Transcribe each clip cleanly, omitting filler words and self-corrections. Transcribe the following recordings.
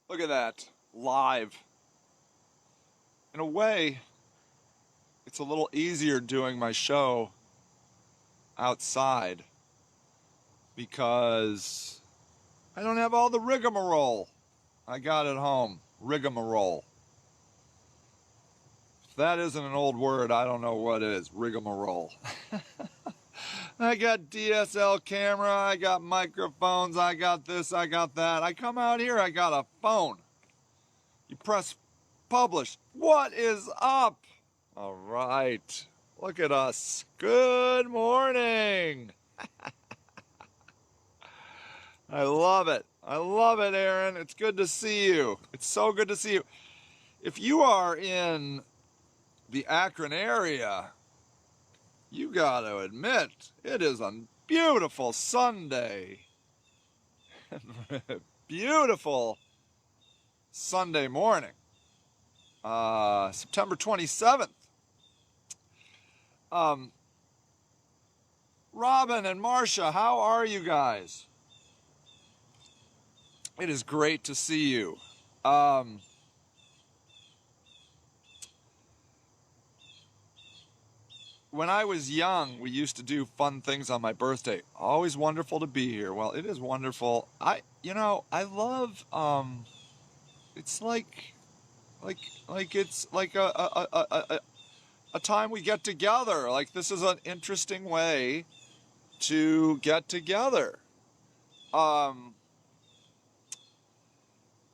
Look at that. Live. In a way, it's a little easier doing my show outside because I don't have all the rigmarole I got at home. Rigmarole. If that isn't an old word, I don't know what is. Rigmarole. I got DSL camera, I got microphones, I got this, I got that. I come out here, I got a phone. You press publish. What is up? All right. Look at us. Good morning. I love it. I love it, Aaron. It's good to see you. It's so good to see you. If you are in the Akron area, you got to admit, it is a beautiful Sunday. Beautiful Sunday morning. September 27th. Robin and Marcia, how are you guys? It is great to see you. When I was young, we used to do fun things on my birthday. Always wonderful to be here. Well, it is wonderful. I love, it's like it's like a time we get together. Like, this is an interesting way to get together.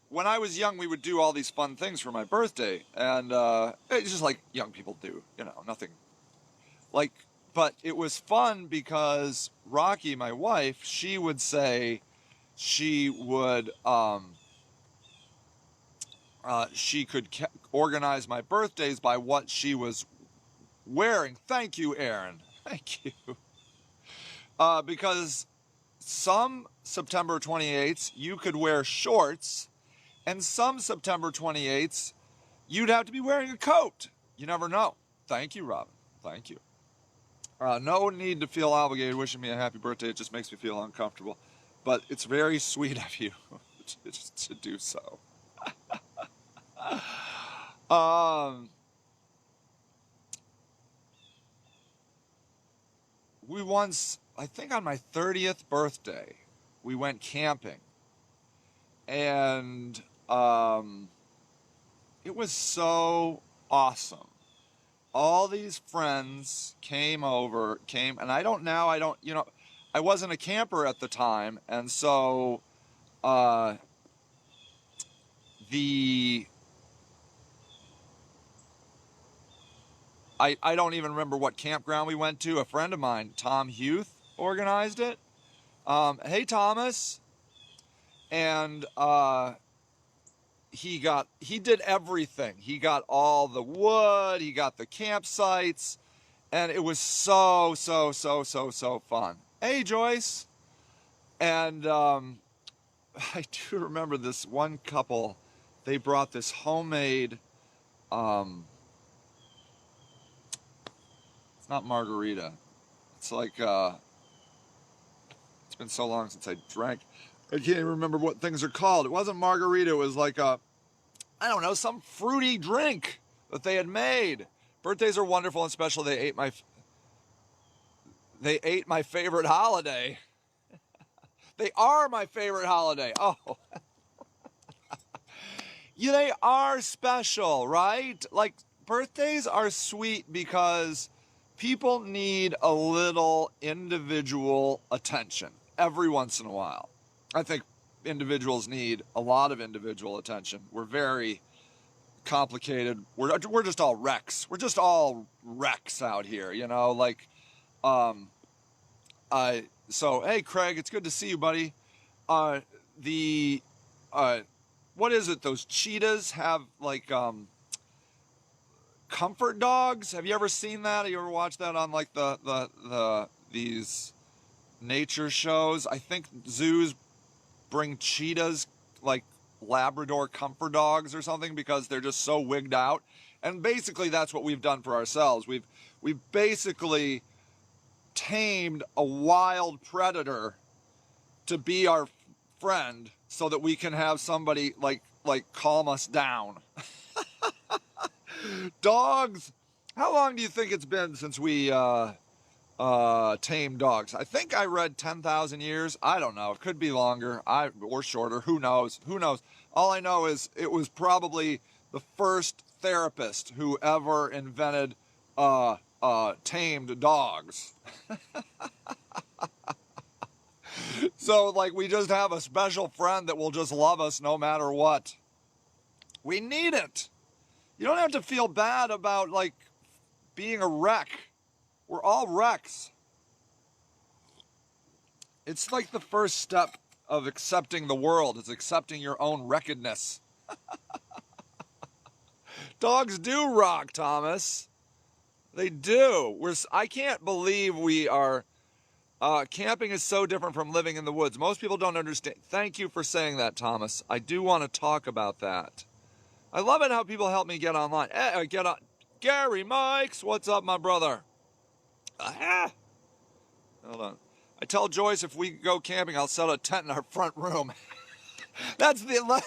When I was young, we would do all these fun things for my birthday, and it's just like young people do, nothing. But it was fun because Rocky, my wife, she would say she would, she could organize my birthdays by what she was wearing. Thank you, Aaron. Thank you. Because some September 28th, you could wear shorts, and some September 28th, you'd have to be wearing a coat. You never know. Thank you, Robin. Thank you. No need to feel obligated wishing me a happy birthday. It just makes me feel uncomfortable. But it's very sweet of you to do so. We once, I think on my 30th birthday, we went camping. And it was so awesome. All these friends came, and I wasn't a camper at the time, and so I don't even remember what campground we went to. A friend of mine, Tom Huth, organized it. Hey, Thomas. And he did everything. He got all the wood, he got the campsites, and it was so fun. Hey, Joyce. And I do remember this one couple. They brought this homemade, it's not margarita. It's like, it's been so long since I drank. I can't even remember what things are called. It wasn't margarita. It was like some fruity drink that they had made. Birthdays are wonderful and special. They ate my favorite holiday. They are my favorite holiday. Oh. Yeah, they are special, right? Like, birthdays are sweet because people need a little individual attention every once in a while. I think individuals need a lot of individual attention. We're very complicated. We're just all wrecks. We're just all wrecks out here, So, hey, Craig, it's good to see you, buddy. What is it? Those cheetahs have like comfort dogs. Have you ever seen that? Have you ever watched that on like these nature shows? I think zoos bring cheetahs, like Labrador comfort dogs or something, because they're just so wigged out. And basically that's what we've done for ourselves. We've basically tamed a wild predator to be our friend so that we can have somebody like calm us down. Dogs, how long do you think it's been since we tamed dogs? I think I read 10,000 years. I don't know. It could be longer or shorter. Who knows? Who knows? All I know is it was probably the first therapist who ever invented tamed dogs. So, like, we just have a special friend that will just love us no matter what. We need it. You don't have to feel bad about, like, being a wreck. We're all wrecks. It's like the first step of accepting the world is accepting your own wreckedness. Dogs do rock, Thomas. They do. I can't believe we are... camping is so different from living in the woods. Most people don't understand. Thank you for saying that, Thomas. I do want to talk about that. I love it how people help me get online. Get on. Gary Mikes, what's up, my brother? Hold on. I tell Joyce if we go camping, I'll set a tent in our front room. That's the...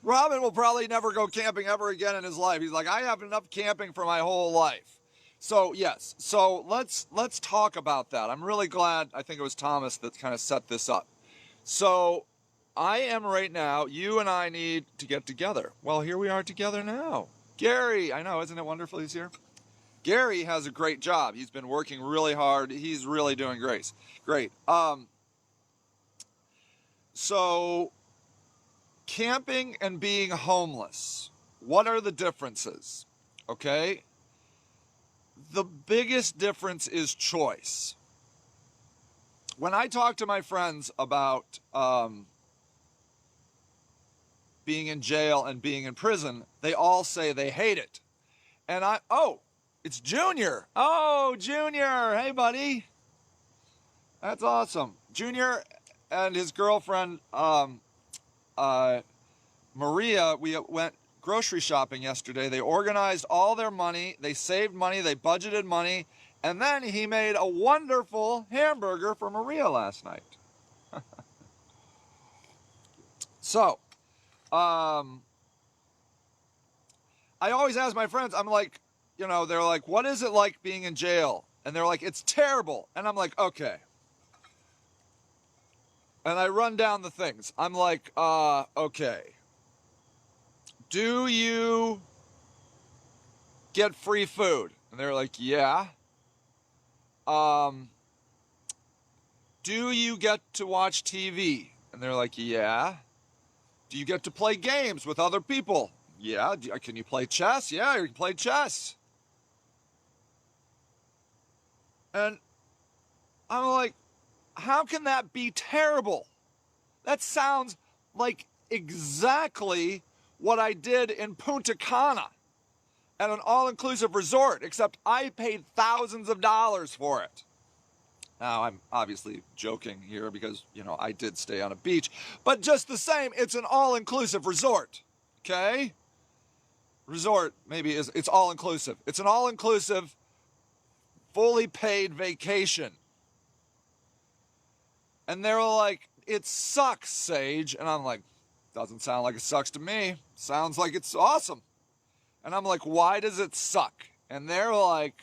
Robin will probably never go camping ever again in his life. He's like, I have enough camping for my whole life. So, yes. So, let's talk about that. I'm really glad, I think it was Thomas that kind of set this up. So, I am right now, you and I need to get together. Well, here we are together now. Gary, I know, isn't it wonderful he's here? Gary has a great job. He's been working really hard. He's really doing great. So, camping and being homeless, what are the differences? Okay? The biggest difference is choice. When I talk to my friends about being in jail and being in prison, they all say they hate it. And it's Junior. Oh, Junior. Hey, buddy. That's awesome. Junior and his girlfriend, Maria, we went grocery shopping yesterday. They organized all their money. They saved money. They budgeted money. And then he made a wonderful hamburger for Maria last night. So, I always ask my friends, I'm like, they're like, what is it like being in jail? And they're like, it's terrible. And I'm like, okay. And I run down the things. I'm like, okay. Do you get free food? And they're like, yeah. Do you get to watch TV? And they're like, yeah. Do you get to play games with other people? Yeah. Can you play chess? Yeah, you can play chess. And I'm like, how can that be terrible? That sounds like exactly what I did in Punta Cana at an all-inclusive resort, except I paid thousands of dollars for it. Now, I'm obviously joking here because, I did stay on a beach. But just the same, it's an all-inclusive resort, okay? Resort, maybe, it's all-inclusive. It's an all-inclusive, fully paid vacation. And they're like, it sucks, Sage. And I'm like, doesn't sound like it sucks to me. Sounds like it's awesome. And I'm like, why does it suck? And they're like,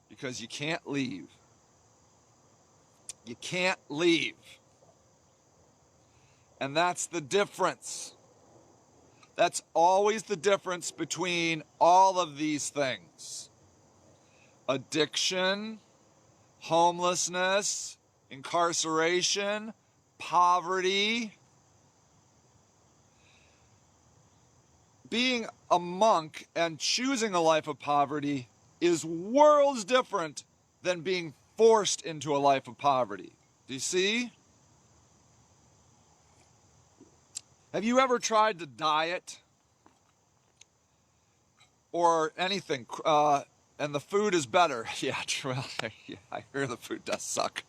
because you can't leave. You can't leave. And that's the difference. That's always the difference between all of these things. Addiction, homelessness, incarceration, poverty. Being a monk and choosing a life of poverty is worlds different than being forced into a life of poverty. Do you see? Have you ever tried to diet or anything, and the food is better? Yeah, true. Yeah, I hear the food does suck.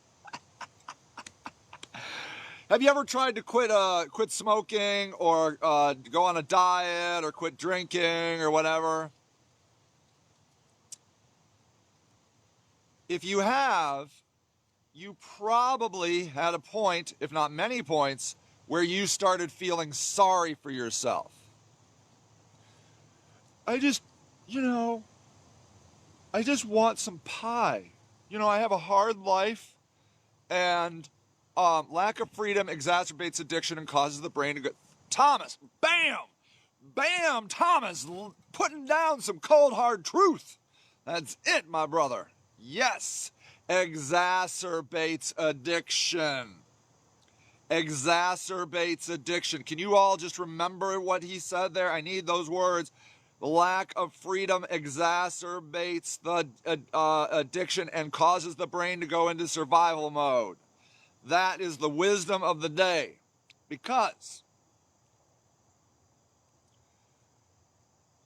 Have you ever tried to quit smoking or go on a diet or quit drinking or whatever? If you have, you probably had a point, if not many points, where you started feeling sorry for yourself. I just want some pie. I have a hard life, and lack of freedom exacerbates addiction and causes the brain to go. Thomas, bam! Bam! Thomas, putting down some cold, hard truth. That's it, my brother. Yes, exacerbates addiction. Exacerbates addiction. Can you all just remember what he said there? I need those words. The lack of freedom exacerbates the addiction and causes the brain to go into survival mode. That is the wisdom of the day. Because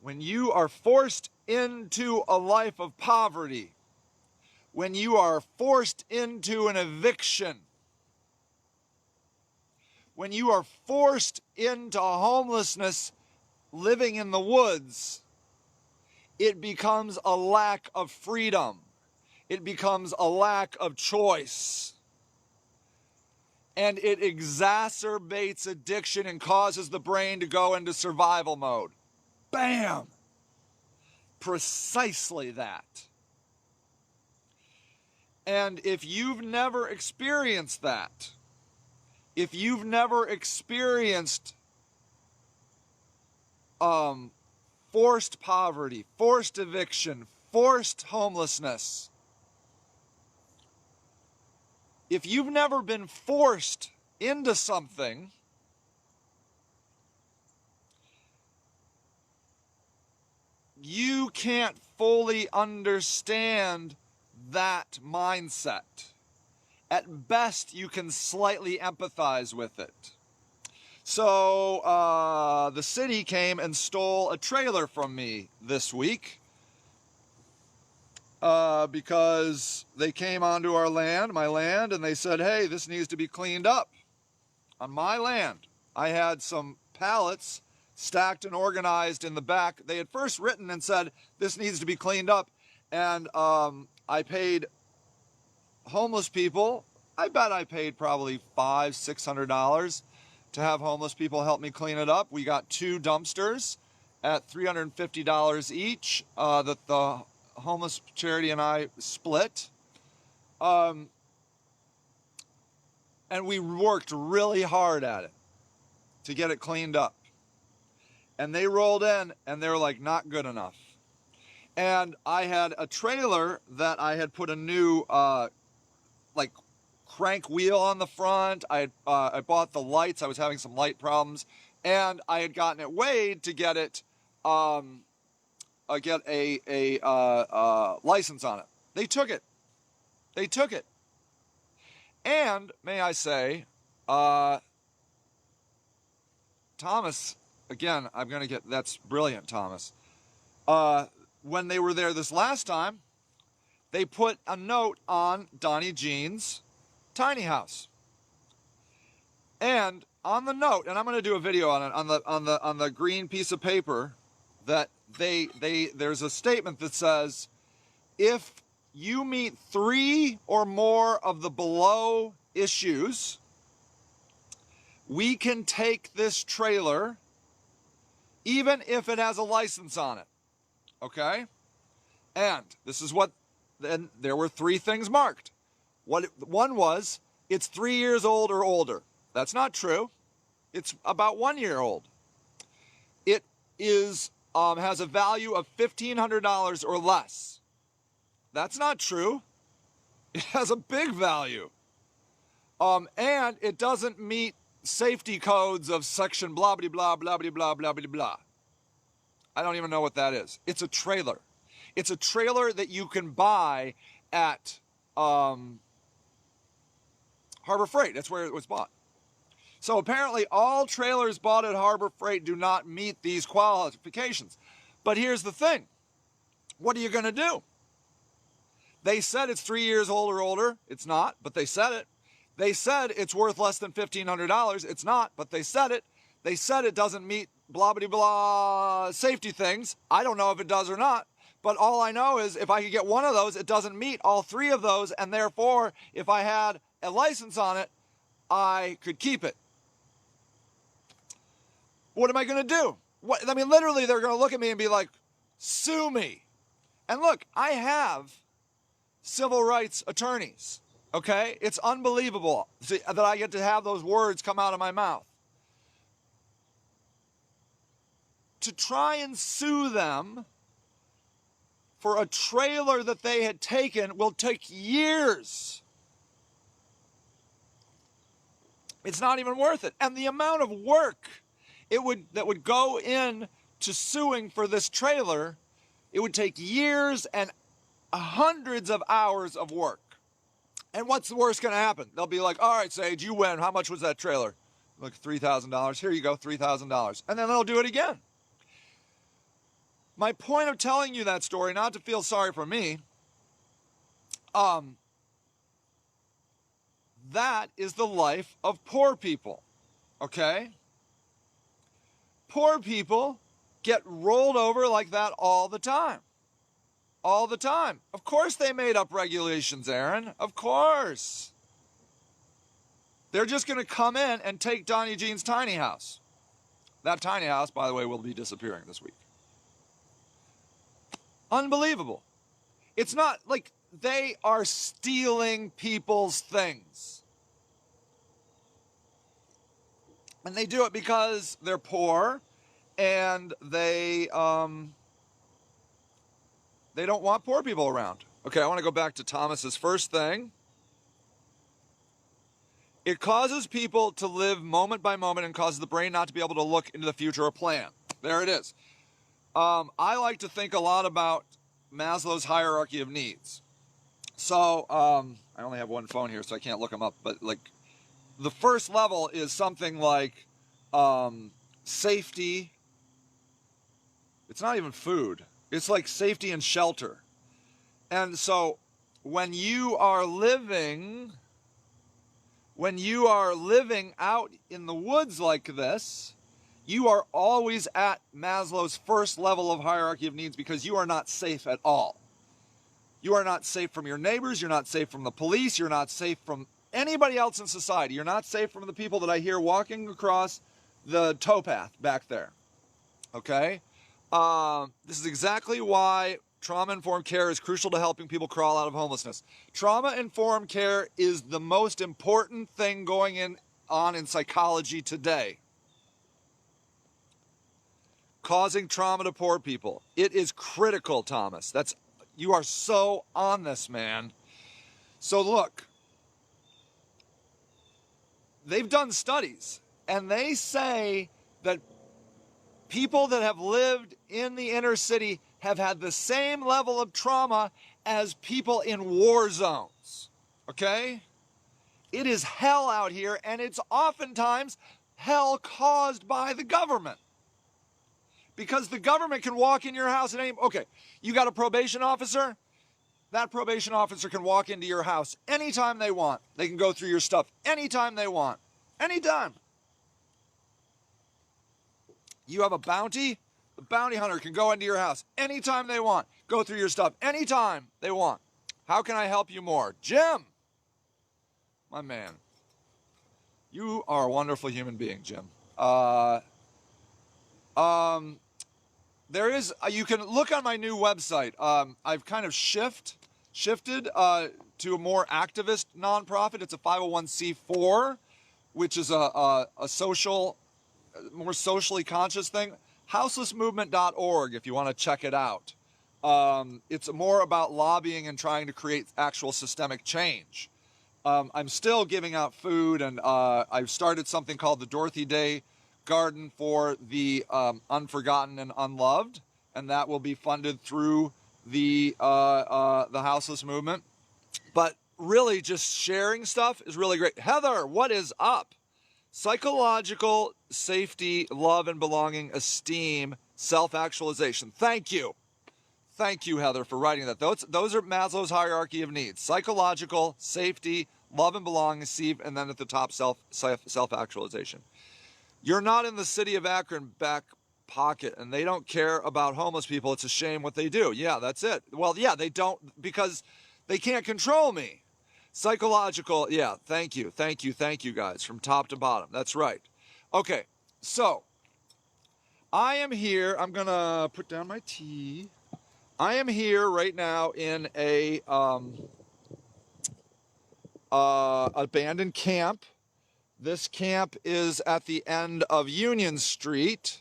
when you are forced into a life of poverty, when you are forced into an eviction, when you are forced into homelessness, living in the woods, it becomes a lack of freedom. It becomes a lack of choice. And it exacerbates addiction and causes the brain to go into survival mode. Bam! Precisely that. And if you've never experienced that, if you've never experienced forced poverty, forced eviction, forced homelessness, if you've never been forced into something, you can't fully understand that mindset. At best, you can slightly empathize with it. So the city came and stole a trailer from me this week because they came onto our land, my land, and they said, hey, this needs to be cleaned up on my land. I had some pallets stacked and organized in the back. They had first written and said, this needs to be cleaned up. And I paid homeless people, I bet I paid probably $500-600 to have homeless people help me clean it up. We got 2 dumpsters at $350 each that the homeless charity and I split. And we worked really hard at it to get it cleaned up. And they rolled in and they were like, not good enough. And I had a trailer that I had put a new crank wheel on the front. I bought the lights. I was having some light problems, and I had gotten it weighed to get it get a license on it. They took it. And may I say, Thomas, again, I'm gonna get, that's brilliant, Thomas. When they were there this last time, they put a note on Donnie Jean's tiny house. And on the note, and I'm going to do a video on it, on the green piece of paper, that there's a statement that says, if you meet 3 or more of the below issues, we can take this trailer even if it has a license on it. Okay? And this is what, then there were 3 things marked. One was, it's 3 years old or older. That's not true. It's about 1 year old. It is has a value of $1,500 or less. That's not true. It has a big value. And it doesn't meet safety codes of section blah blah blah blah blah blah blah blah blah. I don't even know what that is. It's a trailer. It's a trailer that you can buy at Harbor Freight. That's where it was bought. So apparently all trailers bought at Harbor Freight do not meet these qualifications. But here's the thing. What are you going to do? They said it's 3 years old or older. It's not, but they said it. They said it's worth less than $1,500. It's not, but they said it. They said it doesn't meet blah, blah, blah, safety things. I don't know if it does or not, But all I know is if I could get one of those, it doesn't meet all three of those. And therefore, if I had a license on it, I could keep it. What am I going to do? I mean, literally, they're going to look at me and be like, sue me. And look, I have civil rights attorneys, okay? It's unbelievable that I get to have those words come out of my mouth. To try and sue them for a trailer that they had taken will take years. It's not even worth it. And the amount of work that would go in to suing for this trailer, it would take years and hundreds of hours of work. And what's the worst going to happen? They'll be like, all right, Sage, you win. How much was that trailer? Like $3,000. Here you go, $3,000. And then they'll do it again. My point of telling you that story, not to feel sorry for me, that is the life of poor people, okay? Poor people get rolled over like that all the time. All the time. Of course they made up regulations, Aaron. Of course. They're just going to come in and take Donnie Jean's tiny house. That tiny house, by the way, will be disappearing this week. Unbelievable. It's not like they are stealing people's things. And they do it because they're poor and they don't want poor people around. Okay, I want to go back to Thomas's first thing. It causes people to live moment by moment and causes the brain not to be able to look into the future or plan. There it is. I like to think a lot about Maslow's hierarchy of needs. So, I only have one phone here, so I can't look them up. But, like, the first level is something like safety. It's not even food. It's like safety and shelter. And so, when you are living out in the woods like this, you are always at Maslow's first level of hierarchy of needs because you are not safe at all. You are not safe from your neighbors. You're not safe from the police. You're not safe from anybody else in society. You're not safe from the people that I hear walking across the towpath back there. Okay? This is exactly why trauma-informed care is crucial to helping people crawl out of homelessness. Trauma-informed care is the most important thing going on in psychology today. Causing trauma to poor people. It is critical, Thomas. You are so on this, man. So look, they've done studies, and they say that people that have lived in the inner city have had the same level of trauma as people in war zones. Okay? It is hell out here, and it's oftentimes hell caused by the government. Because the government can walk in your house at any... Okay, you got a probation officer? That probation officer can walk into your house anytime they want. They can go through your stuff anytime they want. Anytime. You have a bounty? The bounty hunter can go into your house anytime they want. Go through your stuff anytime they want. How can I help you more? Jim! My man. You are a wonderful human being, Jim. There is, you can look on my new website. I've kind of shifted to a more activist nonprofit. It's a 501c4, which is a social, more socially conscious thing. Houselessmovement.org if you want to check it out. It's more about lobbying and trying to create actual systemic change. I'm still giving out food, and I've started something called the Dorothy Day Garden for the unforgotten and unloved, and that will be funded through the Houseless Movement. But really, just sharing stuff is really great. Heather, what is up? Psychological safety, love and belonging, esteem, self-actualization. Thank you. Thank you, Heather, for writing that. Those are Maslow's hierarchy of needs. Psychological, safety, love and belonging, esteem, and then at the top, self-actualization. You're not in the city of Akron, back pocket and they don't care about homeless people. It's a shame what they do. Yeah, that's it. Well, yeah, they don't, because they can't control me. Psychological, yeah, thank you guys, from top to bottom. That's right. Okay, so I am here. I'm gonna put down my tea. I am here right now in a abandoned camp. This camp is at the end of Union Street.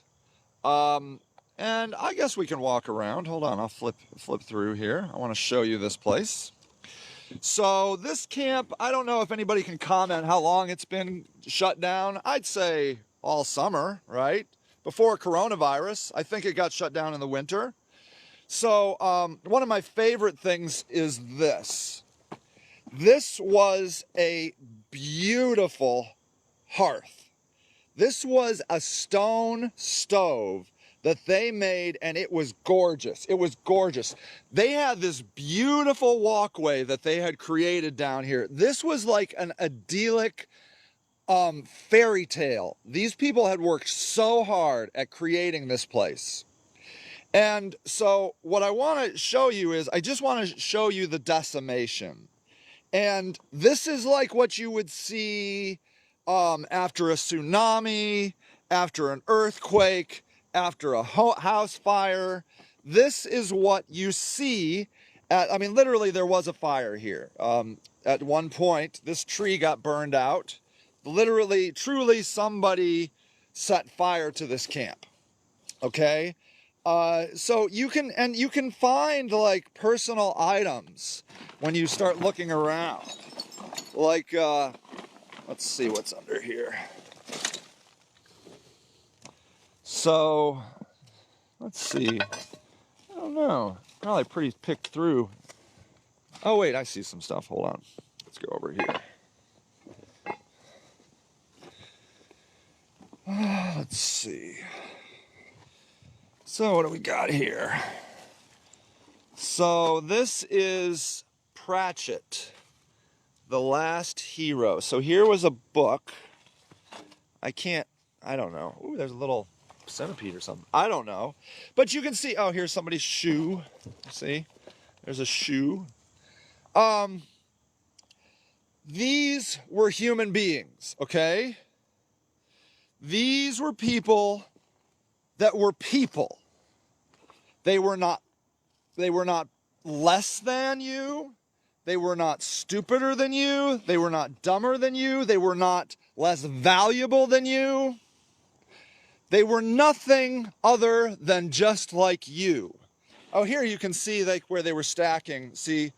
And I guess we can walk around. Hold on, I'll flip through here. I want to show you this place. So this camp, I don't know if anybody can comment how long it's been shut down. I'd say all summer, right? Before coronavirus. I think it got shut down in the winter. So one of my favorite things is this. This was a beautiful hearth. This was a stone stove that they made, and it was gorgeous. It was gorgeous. They had this beautiful walkway that they had created down here. This was like an idyllic fairy tale. These people had worked so hard at creating this place. And so what I want to show you is, I just want to show you the decimation. And this is like what you would see after a tsunami, after an earthquake, after a house fire. This is what you see I mean, literally there was a fire here. At one point, this tree got burned out. Literally, truly somebody set fire to this camp. Okay? So you can find like personal items when you start looking around. Like, let's see what's under here. So, let's see. I don't know. Probably pretty picked through. Oh wait, I see some stuff. Hold on. Let's go over here. Let's see. So what do we got here? So this is Pratchett, The Last Hero. So here was a book. I don't know. Ooh, there's a little centipede or something. I don't know. But you can see, oh, here's somebody's shoe. See? There's a shoe. These were human beings, okay? These were people that were people. They were not less than you. They were not stupider than you. They were not dumber than you. They were not less valuable than you. They were nothing other than just like you. Oh, here you can see like where they were stacking. See,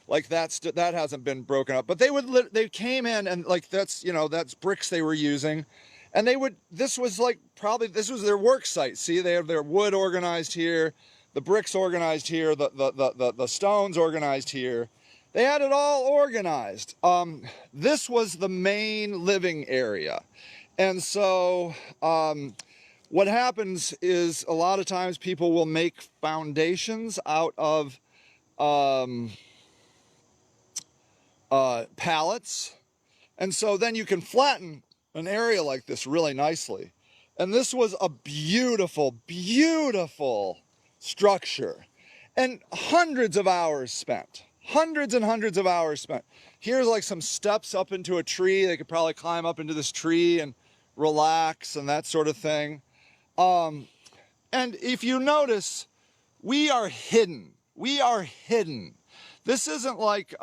like that hasn't been broken up. But they came in and like that's bricks they were using. And this was their work site. See, they have their wood organized here, the bricks organized here, the stones organized here. They had it all organized. This was the main living area. And so what happens is a lot of times people will make foundations out of pallets. And so then you can flatten an area like this really nicely. And this was a beautiful, beautiful structure. And hundreds of hours spent. Hundreds and hundreds of hours spent. Here's like some steps up into a tree. They could probably climb up into this tree and relax and that sort of thing. And if you notice, we are hidden. We are hidden. This isn't like,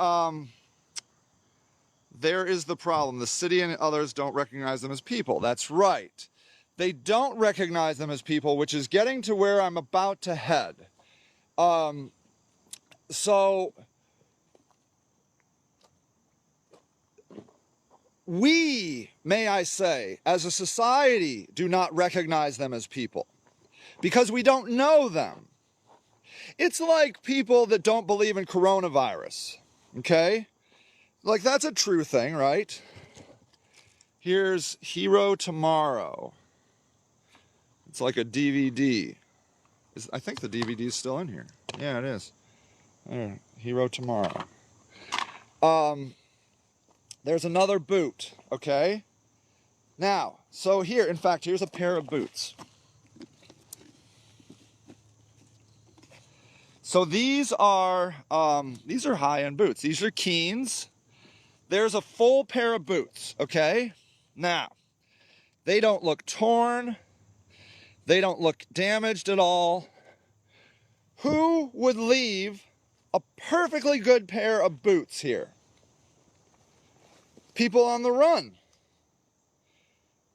there is the problem. The city and others don't recognize them as people. That's right. They don't recognize them as people, which is getting to where I'm about to head. So we, may I say, as a society, do not recognize them as people because we don't know them. It's like people that don't believe in coronavirus, okay? Like, that's a true thing, right? Here's Hero Tomorrow. It's like a DVD. I think the DVD is still in here. Yeah, it is. There, Hero Tomorrow. There's another boot, okay? Now, so here, in fact, here's a pair of boots. So these are high-end boots. These are Keens. There's a full pair of boots, okay? Now, they don't look torn. They don't look damaged at all. Who would leave a perfectly good pair of boots here? People on the run.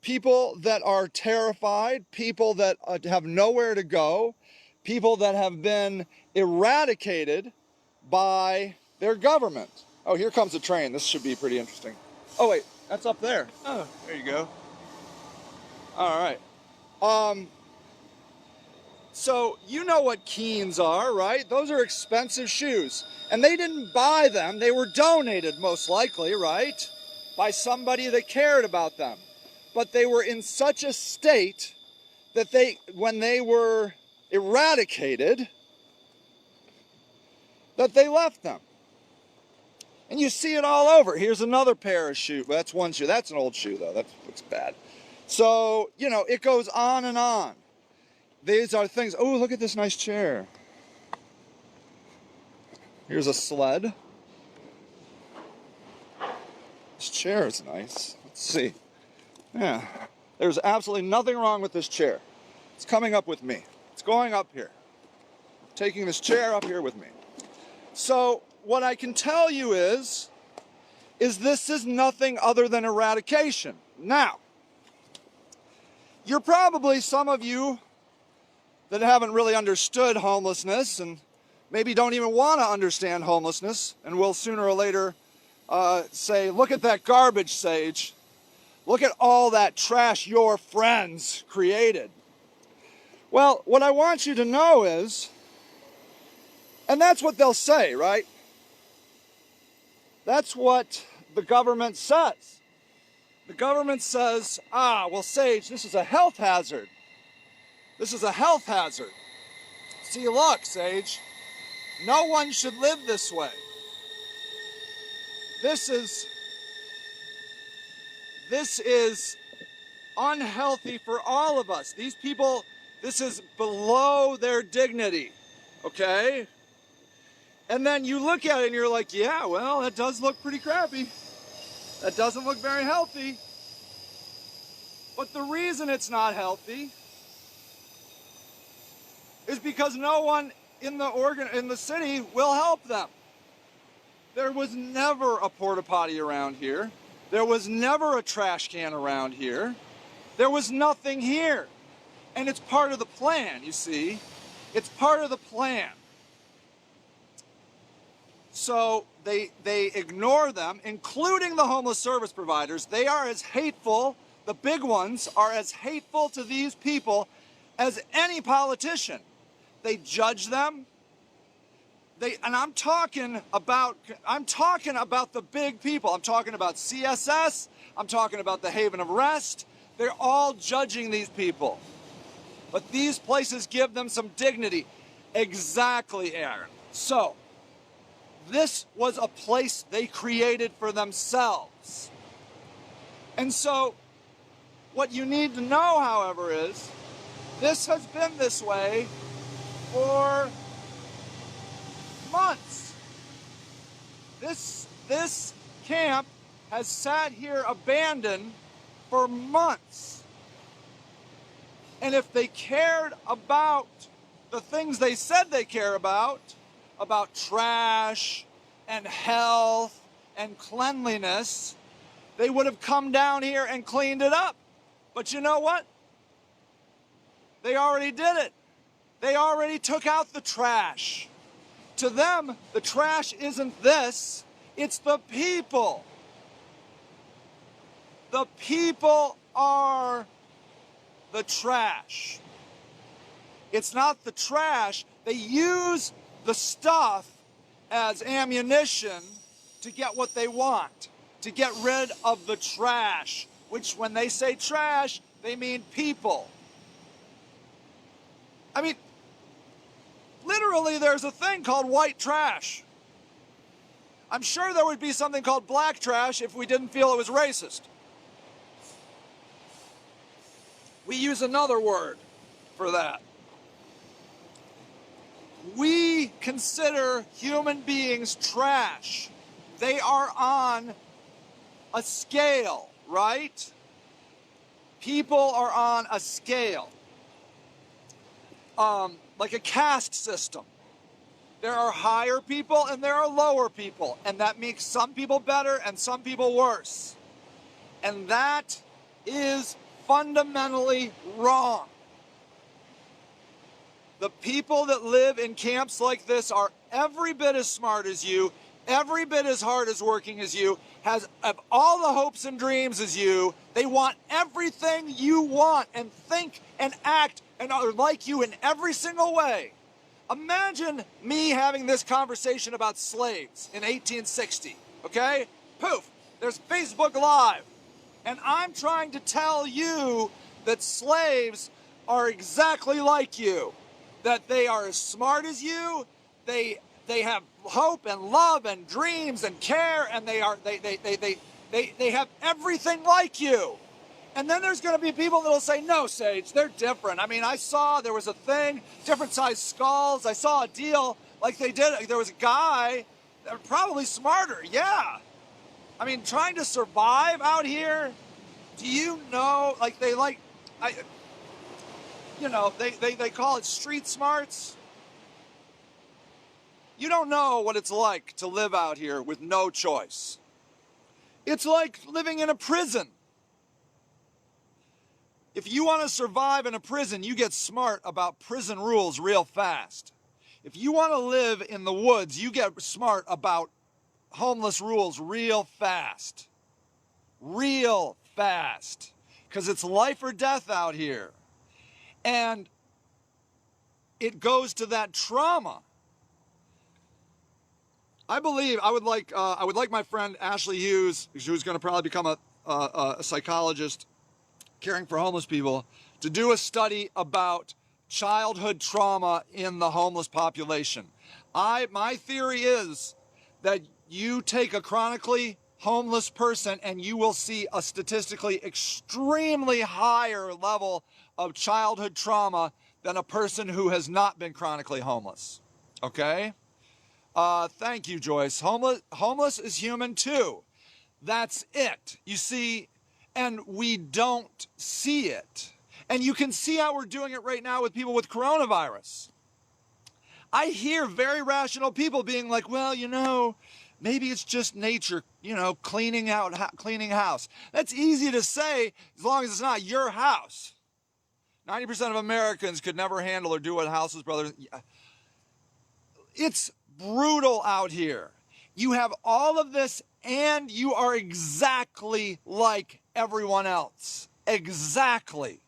People that are terrified. People that have nowhere to go. People that have been eradicated by their government. Oh, here comes a train. This should be pretty interesting. Oh, wait, that's up there. Oh, there you go. All right. So you know what Keens are, right? Those are expensive shoes. And they didn't buy them. They were donated, most likely, right? By somebody that cared about them. But they were in such a state that when they were eradicated, that they left them. And you see it all over. Here's another pair of shoes. Well, that's one shoe. That's an old shoe, though. That looks bad. So, you know, it goes on and on. These are things. Oh, look at this nice chair. Here's a sled. This chair is nice. Let's see. Yeah. There's absolutely nothing wrong with this chair. It's coming up with me. It's going up here. Taking this chair up here with me. So, what I can tell you is this is nothing other than eradication. Now, you're probably, some of you that haven't really understood homelessness and maybe don't even want to understand homelessness and will sooner or later say, look at that garbage, Sage. Look at all that trash your friends created. Well, what I want you to know is, and that's what they'll say, right? That's what the government says. The government says, well, Sage, this is a health hazard. This is a health hazard. See, look, Sage, no one should live this way. This is unhealthy for all of us. These people, this is below their dignity, okay? And then you look at it and you're like, yeah, well, that does look pretty crappy. That doesn't look very healthy. But the reason it's not healthy is because no one in the city will help them. There was never a porta potty around here. There was never a trash can around here. There was nothing here. And it's part of the plan, you see. It's part of the plan. So they ignore them, including the homeless service providers. They are as hateful, the big ones are as hateful to these people as any politician. They judge them. And I'm talking about the big people. I'm talking about CSS. I'm talking about the Haven of Rest. They're all judging these people. But these places give them some dignity. Exactly, Aaron. So, this was a place they created for themselves. And so, what you need to know, however, is this has been this way for months. This camp has sat here abandoned for months. And if they cared about the things they said they care about trash and health and cleanliness, they would have come down here and cleaned it up. But you know what? They already did it. They already took out the trash. To them, the trash isn't this, it's the people. The people are the trash. It's not the trash. They use the stuff as ammunition to get what they want, to get rid of the trash, which when they say trash, they mean people. I mean, literally, there's a thing called white trash. I'm sure there would be something called black trash if we didn't feel it was racist. We use another word for that. We consider human beings trash. They are on a scale, right? People are on a scale, like a caste system. There are higher people and there are lower people, and that makes some people better and some people worse. And that is fundamentally wrong. The people that live in camps like this are every bit as smart as you, every bit as hard as working as you, have all the hopes and dreams as you. They want everything you want and think and act and are like you in every single way. Imagine me having this conversation about slaves in 1860, okay? Poof, there's Facebook Live. And I'm trying to tell you that slaves are exactly like you. That they are as smart as you, they have hope and love and dreams and care, and they have everything like you. And then there's going to be people that'll say, no, Sage, they're different. I mean, I saw there was a thing, different size skulls. I saw a deal like they did. There was a guy that was probably smarter. Yeah. I mean, trying to survive out here. Do you know, like they call it street smarts. You don't know what it's like to live out here with no choice. It's like living in a prison. If you want to survive in a prison, you get smart about prison rules real fast. If you want to live in the woods, you get smart about homeless rules real fast. Real fast. Because it's life or death out here. And it goes to that trauma. I believe I would like my friend Ashley Hughes, who's going to probably become a psychologist caring for homeless people, to do a study about childhood trauma in the homeless population. My theory is that you take a chronically homeless person and you will see a statistically extremely higher level of childhood trauma than a person who has not been chronically homeless. Okay? Thank you, Joyce. Homeless is human too. That's it. You see, and we don't see it. And you can see how we're doing it right now with people with coronavirus. I hear very rational people being like, well, maybe it's just nature, cleaning house. That's easy to say as long as it's not your house. 90% of Americans could never handle or do what House's brothers. It's brutal out here. You have all of this and you are exactly like everyone else. Exactly.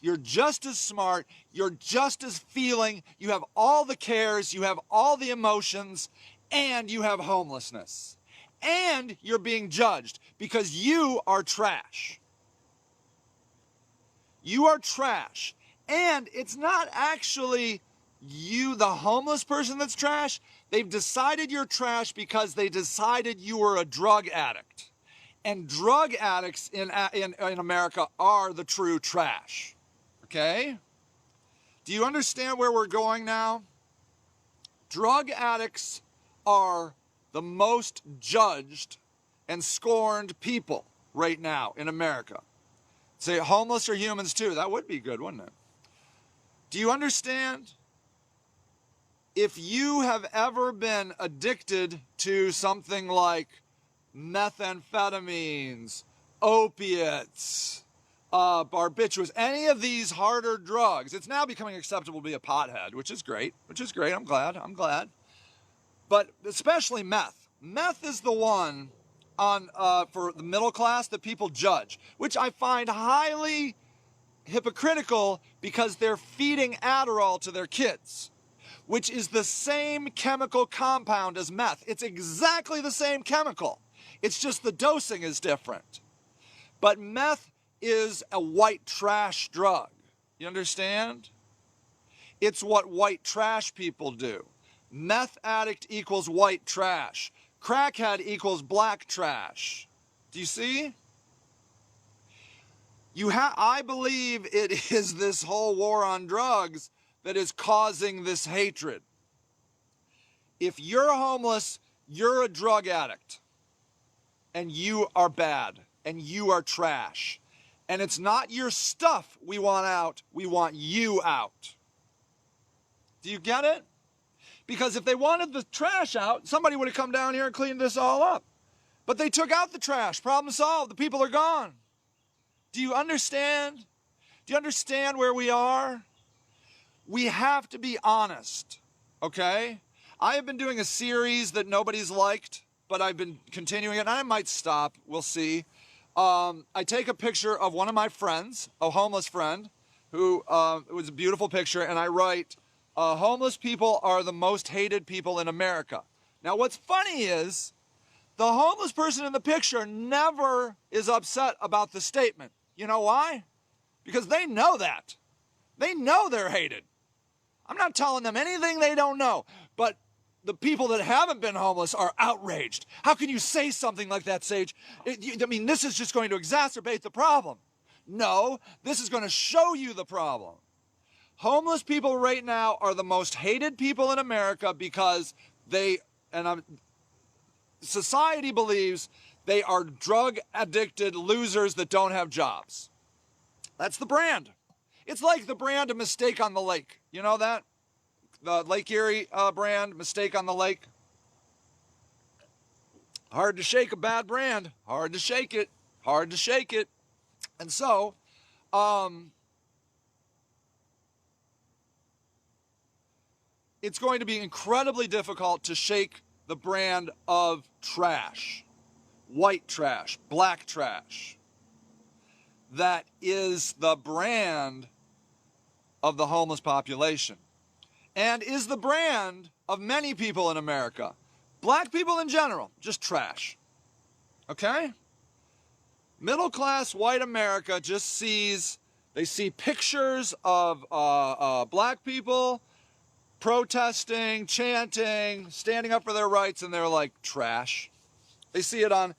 You're just as smart. You're just as feeling. You have all the cares. You have all the emotions. And you have homelessness. And you're being judged because you are trash. You are trash. And it's not actually you, the homeless person, that's trash. They've decided you're trash because they decided you were a drug addict. And drug addicts in America are the true trash. Okay? Do you understand where we're going now? Drug addicts are the most judged and scorned people right now in America. Say homeless are humans too. That would be good, wouldn't it? Do you understand? If you have ever been addicted to something like methamphetamines, opiates, barbiturates, any of these harder drugs, it's now becoming acceptable to be a pothead, which is great. I'm glad. But especially meth. Meth is the one for the middle class that people judge, which I find highly hypocritical because they're feeding Adderall to their kids, which is the same chemical compound as meth. It's exactly the same chemical. It's just the dosing is different. But meth is a white trash drug. You understand? It's what white trash people do. Meth addict equals white trash. Crackhead equals black trash. Do you see? I believe it is this whole war on drugs that is causing this hatred. If you're homeless, you're a drug addict, and you are bad, and you are trash. And it's not your stuff we want out, we want you out. Do you get it? Because if they wanted the trash out, somebody would have come down here and cleaned this all up. But they took out the trash. Problem solved. The people are gone. Do you understand? Do you understand where we are? We have to be honest, okay? I have been doing a series that nobody's liked, but I've been continuing it, and I might stop. We'll see. I take a picture of one of my friends, a homeless friend, who it was a beautiful picture, and I write, homeless people are the most hated people in America. Now, what's funny is the homeless person in the picture never is upset about the statement. You know why? Because they know that. They know they're hated. I'm not telling them anything they don't know, but the people that haven't been homeless are outraged. How can you say something like that, Sage? I mean, this is just going to exacerbate the problem. No, this is going to show you the problem. Homeless people right now are the most hated people in America because society believes they are drug-addicted losers that don't have jobs. That's the brand. It's like the brand of Mistake on the Lake. You know that? The Lake Erie brand, Mistake on the Lake. Hard to shake a bad brand. Hard to shake it. Hard to shake it. And so, it's going to be incredibly difficult to shake the brand of trash, white trash, black trash. That is the brand of the homeless population, and is the brand of many people in America. Black people in general, just trash. Okay? Middle class white America just sees, they see pictures of black people protesting, chanting, standing up for their rights, and they're like, trash. They see it on,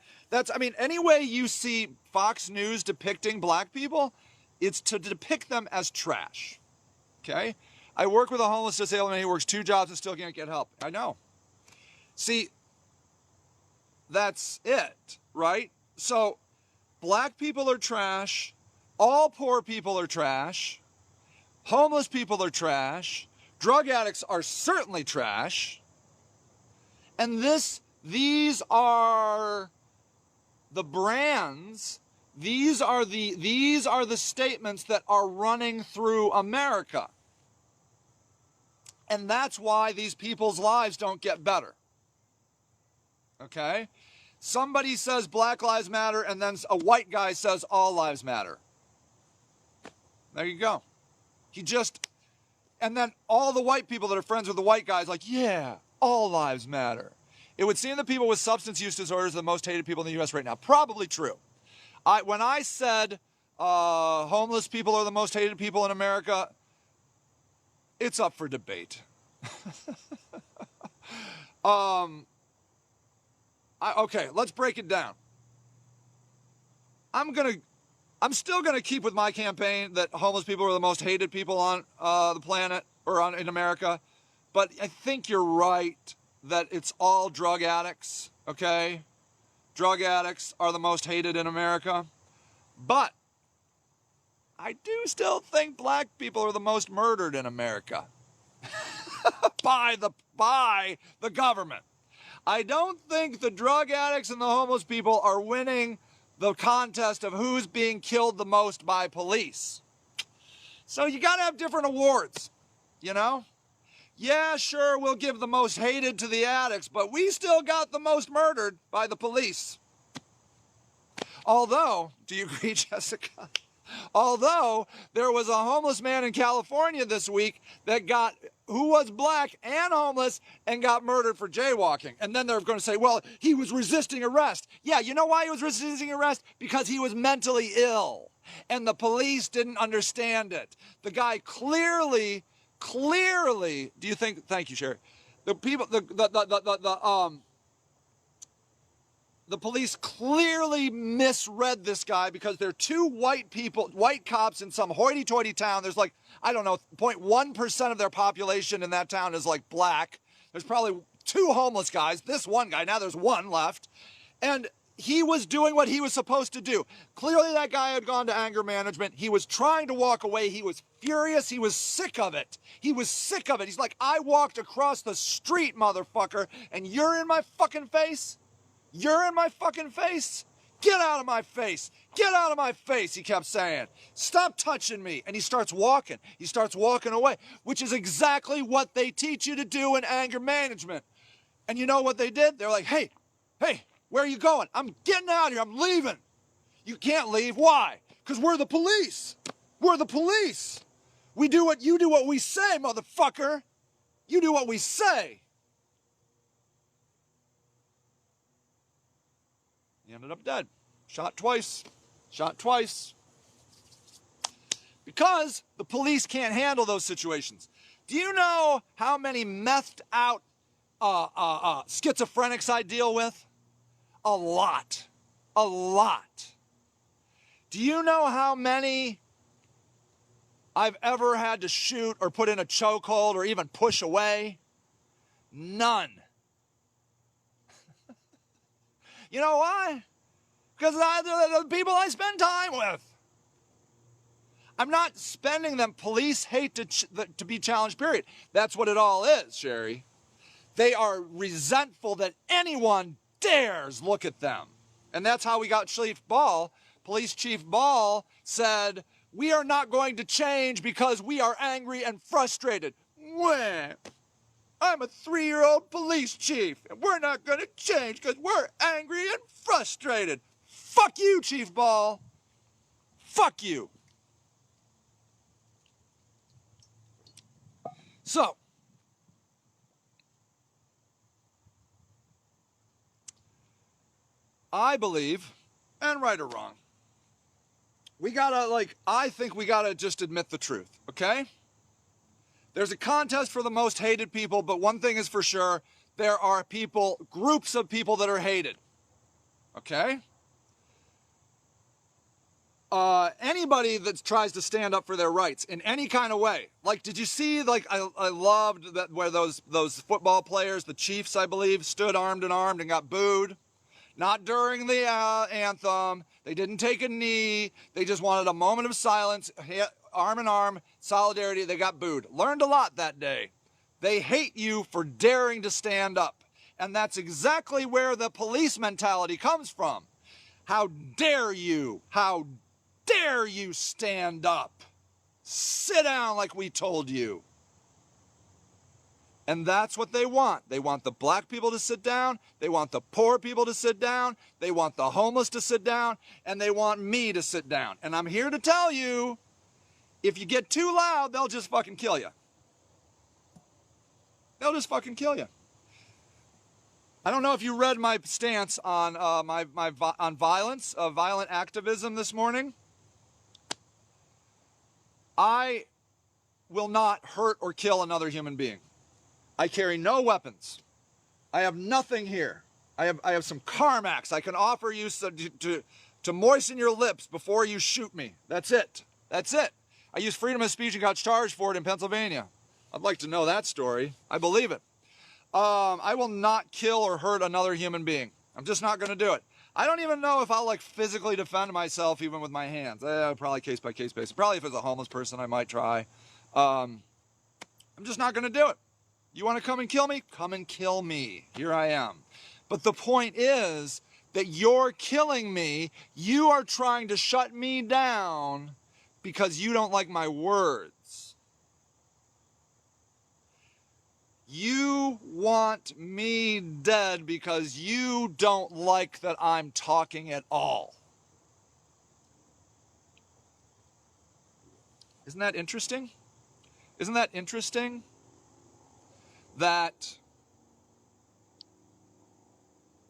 any way you see Fox News depicting black people, it's to depict them as trash. Okay? I work with a homeless disabled man. He works 2 jobs and still can't get help. I know. See, that's it, right? So, black people are trash. All poor people are trash. Homeless people are trash. Drug addicts are certainly trash. And these are the brands. These are the statements that are running through America. And that's why these people's lives don't get better. Okay? Somebody says Black Lives Matter, and then a white guy says all lives matter. There you go. And then all the white people that are friends with the white guys like, yeah, all lives matter. It would seem that people with substance use disorders are the most hated people in the U.S. right now. Probably true. When I said homeless people are the most hated people in America, it's up for debate. Okay, let's break it down. I'm still gonna keep with my campaign that homeless people are the most hated people on the planet or in America, but I think you're right that it's all drug addicts. Okay, drug addicts are the most hated in America, but I do still think black people are the most murdered in America by the government. I don't think the drug addicts and the homeless people are winning the contest of who's being killed the most by police. So you got to have different awards, you know? Yeah, sure, we'll give the most hated to the addicts, but we still got the most murdered by the police. Although, do you agree, Jessica? Although there was a homeless man in California this week who was black and homeless and got murdered for jaywalking. And then they're going to say, well, he was resisting arrest. Yeah, you know why he was resisting arrest? Because he was mentally ill. And the police didn't understand it. The guy clearly, do you think, thank you, Sherry. The people, the police clearly misread this guy because they're two white people, white cops in some hoity-toity town. There's like, I don't know, 0.1% of their population in that town is like black. There's probably two homeless guys, this one guy, now there's one left. And he was doing what he was supposed to do. Clearly that guy had gone to anger management. He was trying to walk away. He was furious. He was sick of it. He was sick of it. He's like, I walked across the street, motherfucker, and you're in my fucking face? You're in my fucking face? Get out of my face. Get out of my face, he kept saying. Stop touching me. And he starts walking. He starts walking away, which is exactly what they teach you to do in anger management. And you know what they did? They're like, hey, where are you going? I'm getting out of here. I'm leaving. You can't leave. Why? Because we're the police. We're the police. You do what we say, motherfucker. You do what we say. He ended up dead. Shot twice. Shot twice. Because the police can't handle those situations. Do you know how many methed out schizophrenics I deal with? A lot. A lot. Do you know how many I've ever had to shoot or put in a chokehold or even push away? None. You know why? Because they're the people I spend time with. I'm not spending them. Police hate to be challenged, period. That's what it all is, Sherry. They are resentful that anyone dares look at them. And that's how we got Chief Ball. Police Chief Ball said, we are not going to change because we are angry and frustrated. Wah. I'm a 3-year-old police chief, and we're not going to change because we're angry and frustrated. Fuck you, Chief Ball. Fuck you. So, I believe, and right or wrong, I think we gotta just admit the truth, okay? There's a contest for the most hated people, but one thing is for sure, there are groups of people that are hated, okay? Anybody that tries to stand up for their rights in any kind of way. Like, did you see, I loved that where those football players, the Chiefs, I believe, stood armed in arm and got booed? Not during the anthem. They didn't take a knee. They just wanted a moment of silence, arm in arm, solidarity. They got booed. Learned a lot that day. They hate you for daring to stand up. And that's exactly where the police mentality comes from. How dare you? How dare you stand up? Sit down like we told you. And that's what they want. They want the black people to sit down. They want the poor people to sit down. They want the homeless to sit down. And they want me to sit down. And I'm here to tell you, if you get too loud, they'll just fucking kill you. They'll just fucking kill you. I don't know if you read my stance on on violence, violent activism this morning. I will not hurt or kill another human being. I carry no weapons. I have nothing here. I have some Carmax I can offer you to moisten your lips before you shoot me. That's it. That's it. I used freedom of speech and got charged for it in Pennsylvania. I'd like to know that story. I believe it. I will not kill or hurt another human being. I'm just not going to do it. I don't even know if I'll physically defend myself even with my hands. Probably case by case basis. Probably if it's a homeless person, I might try. I'm just not going to do it. You want to come and kill me? Come and kill me. Here I am. But the point is that you're killing me. You are trying to shut me down because you don't like my words. You want me dead because you don't like that I'm talking at all. Isn't that interesting? Isn't that interesting? That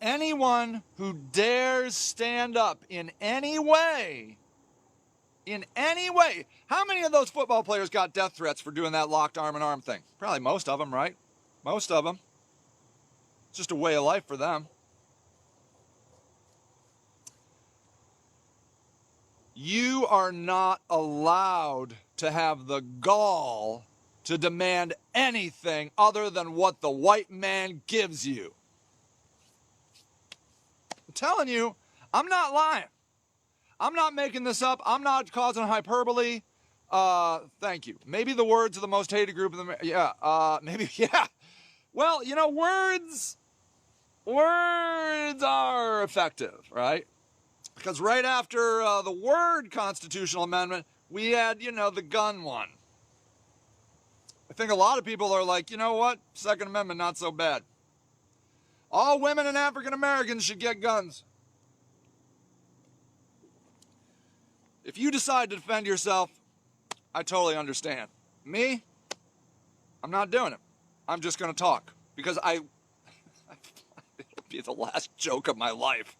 anyone who dares stand up in any way, how many of those football players got death threats for doing that locked arm in arm thing? Probably most of them, right? Most of them. It's just a way of life for them. You are not allowed to have the gall to demand anything other than what the white man gives you. I'm telling you, I'm not lying. I'm not making this up. I'm not causing hyperbole. Thank you. Maybe the words of the most hated group in the... Yeah, maybe, yeah. Well, you know, words are effective, right? Because right after the word constitutional amendment, we had, you know, the gun one. I think a lot of people are like, you know what? Second Amendment, not so bad. All women and African Americans should get guns. If you decide to defend yourself, I totally understand. Me, I'm not doing it. I'm just going to talk because it'll be the last joke of my life.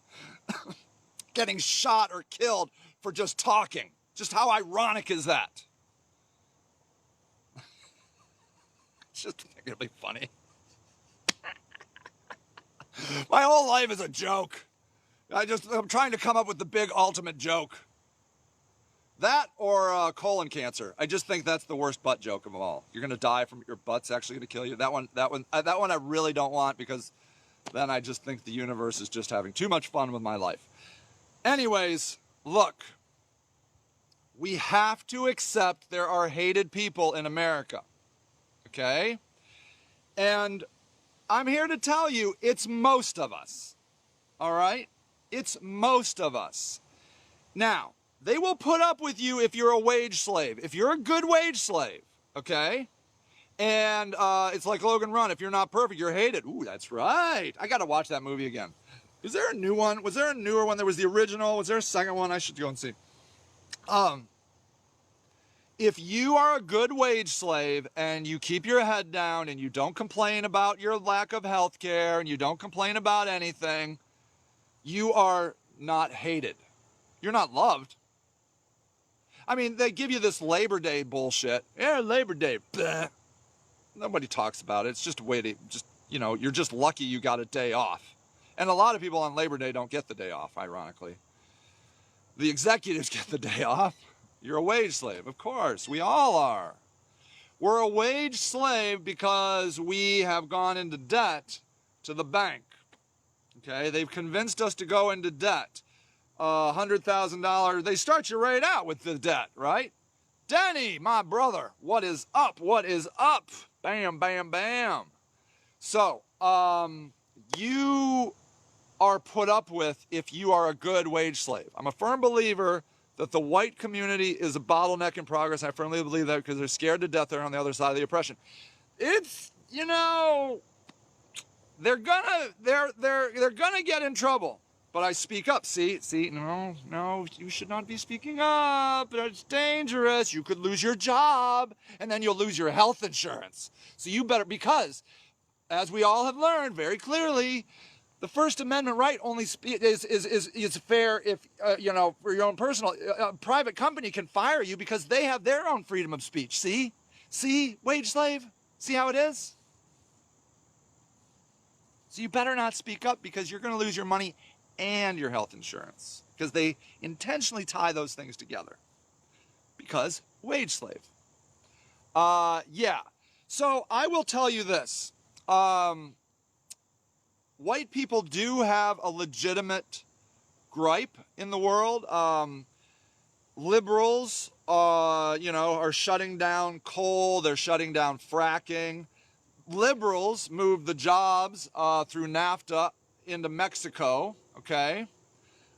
Getting shot or killed for just talking. Just how ironic is that? It's just going to be funny. My whole life is a joke. I'm trying to come up with the big ultimate joke. That or colon cancer. I just think that's the worst butt joke of all. You're going to die from your butt's actually going to kill you. That one I really don't want because then I just think the universe is just having too much fun with my life. Anyways, look. We have to accept there are hated people in America. Okay? And I'm here to tell you it's most of us. All right? It's most of us. Now, they will put up with you if you're a wage slave. If you're a good wage slave, okay? And it's like Logan Run. If you're not perfect, you're hated. Ooh, that's right. I got to watch that movie again. Is there a new one? Was there a newer one? There was the original. Was there a second one? I should go and see. If you are a good wage slave and you keep your head down and you don't complain about your lack of health care and you don't complain about anything, you are not hated. You're not loved. I mean, they give you this Labor Day bullshit. Yeah, Labor Day. Bleh. Nobody talks about it. It's just a way to you're just lucky you got a day off. And a lot of people on Labor Day don't get the day off, ironically. The executives get the day off. You're a wage slave, of course. We all are. We're a wage slave because we have gone into debt to the bank. Okay? They've convinced us to go into debt. $100,000, they start you right out with the debt, right? Denny, my brother, what is up? What is up? Bam, bam, bam. So, you are put up with if you are a good wage slave. I'm a firm believer that the white community is a bottleneck in progress. I firmly believe that because they're scared to death. They're on the other side of the oppression. It's, they're gonna get in trouble. But I speak up. See, no, you should not be speaking up. It's dangerous. You could lose your job, and then you'll lose your health insurance. So you better, because, as we all have learned very clearly, the First Amendment right only is fair if, for your own personal, a private company can fire you because they have their own freedom of speech. See, wage slave? See how it is? So you better not speak up because you're going to lose your money and your health insurance because they intentionally tie those things together because wage slave. Yeah. So I will tell you this. White people do have a legitimate gripe in the world. Liberals, are shutting down coal. They're shutting down fracking. Liberals moved the jobs through NAFTA into Mexico. Okay.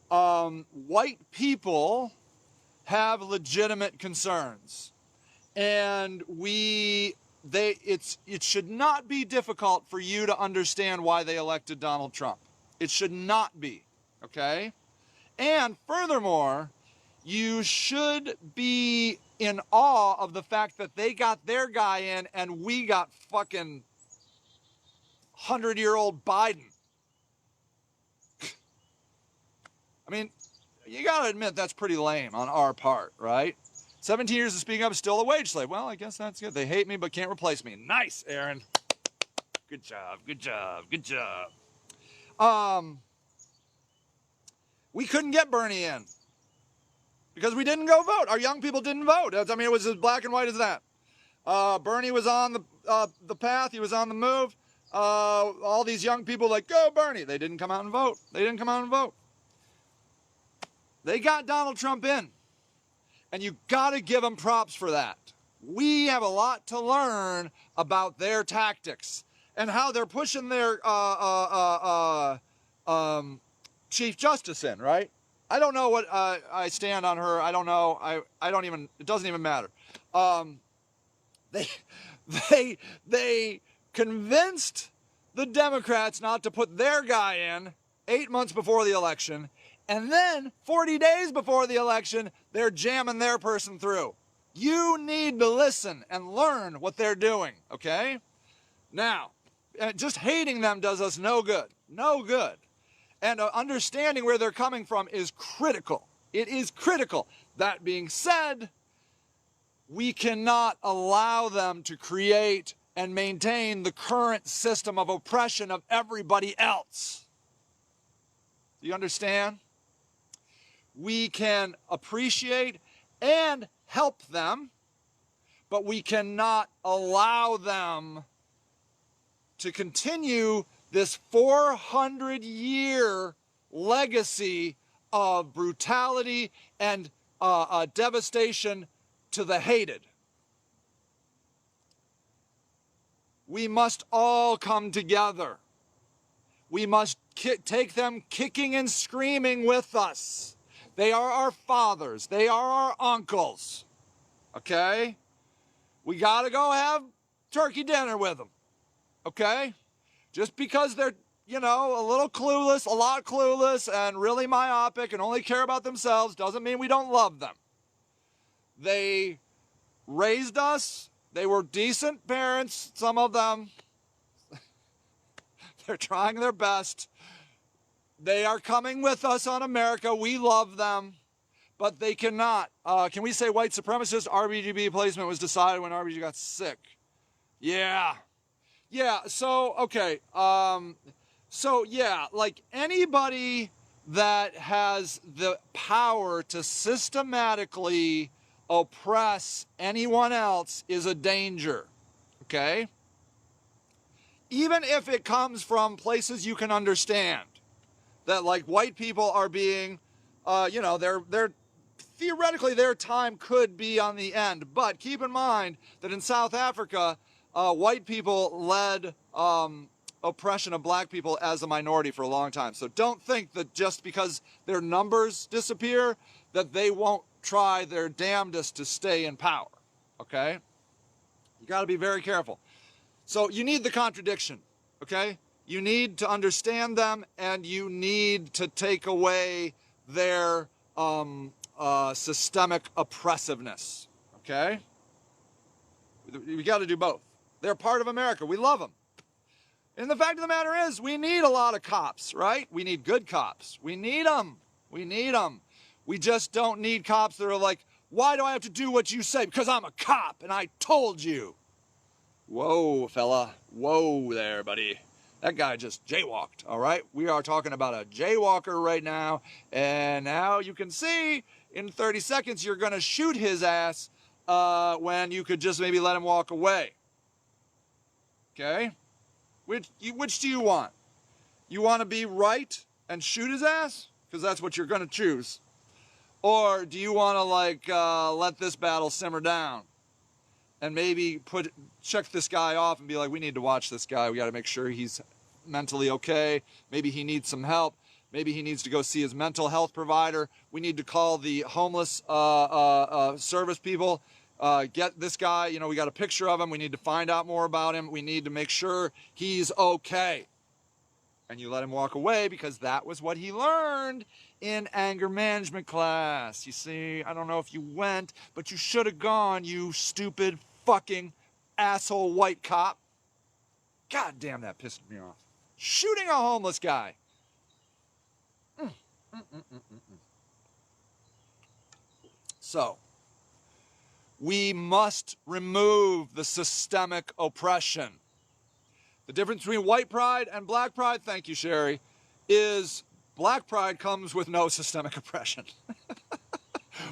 White people have legitimate concerns, and it should not be difficult for you to understand why they elected Donald Trump. It should not be, okay? And furthermore, you should be in awe of the fact that they got their guy in and we got fucking 100-year-old Biden. I mean, you gotta admit that's pretty lame on our part, right? 17 years of speaking up, still a wage slave. Well, I guess that's good. They hate me but can't replace me. Nice, Aaron. Good job, good job, good job. We couldn't get Bernie in. because we didn't go vote. Our young people didn't vote. I mean, it was as black and white as that. Bernie was on the path. He was on the move. All these young people like, go Bernie. They didn't come out and vote. They didn't come out and vote. They got Donald Trump in. And you got to give them props for that. We have a lot to learn about their tactics and how they're pushing their Chief Justice in, right? I don't know what I stand on her. I don't know. I don't even, it doesn't even matter. They convinced the Democrats not to put their guy in 8 months before the election. And then 40 days before the election, they're jamming their person through. You need to listen and learn what they're doing, okay? Now, just hating them does us no good. No good. And understanding where they're coming from is critical. It is critical. That being said, we cannot allow them to create and maintain the current system of oppression of everybody else. Do you understand? We can appreciate and help them, but we cannot allow them to continue this 400-year legacy of brutality and devastation to the hated. We must all come together. We must take them kicking and screaming with us. They are our fathers. They are our uncles. Okay? We got to go have turkey dinner with them. Okay? Just because they're, you know, a little clueless, a lot clueless, and really myopic and only care about themselves doesn't mean we don't love them. They raised us. They were decent parents, some of them. They're trying their best. They are coming with us on America. We love them, but they cannot. Can we say white supremacist RBGB placement was decided when RBG got sick? Yeah. Yeah, so, okay. So, yeah, like anybody that has the power to systematically oppress anyone else is a danger, okay? Even if it comes from places you can understand. That like white people are being, you know, they're theoretically their time could be on the end. But keep in mind that in South Africa, white people led oppression of black people as a minority for a long time. So don't think that just because their numbers disappear, that they won't try their damnedest to stay in power. Okay? You got to be very careful. So you need the contradiction. Okay? You need to understand them, and you need to take away their systemic oppressiveness, okay? We got to do both. They're part of America. We love them. And the fact of the matter is, we need a lot of cops, right? We need good cops. We need them. We need them. We just don't need cops that are like, why do I have to do what you say? Because I'm a cop, and I told you. Whoa, fella. Whoa there, buddy. That guy just jaywalked, all right? We are talking about a jaywalker right now, and now you can see in 30 seconds you're going to shoot his ass when you could just maybe let him walk away. Okay? Which do you want? You want to be right and shoot his ass? Because that's what you're going to choose. Or do you want to, like, let this battle simmer down? And maybe check this guy off and be like, we need to watch this guy. We got to make sure he's mentally okay. Maybe he needs some help. Maybe he needs to go see his mental health provider. We need to call the homeless service people. Get this guy, you know, we got a picture of him. We need to find out more about him. We need to make sure he's okay. And you let him walk away because that was what he learned in anger management class. You see, I don't know if you went, but you should have gone, you stupid fucking asshole white cop. God damn, that pissed me off. Shooting a homeless guy. So, we must remove the systemic oppression. The difference between white pride and black pride, thank you, Sherry, is black pride comes with no systemic oppression.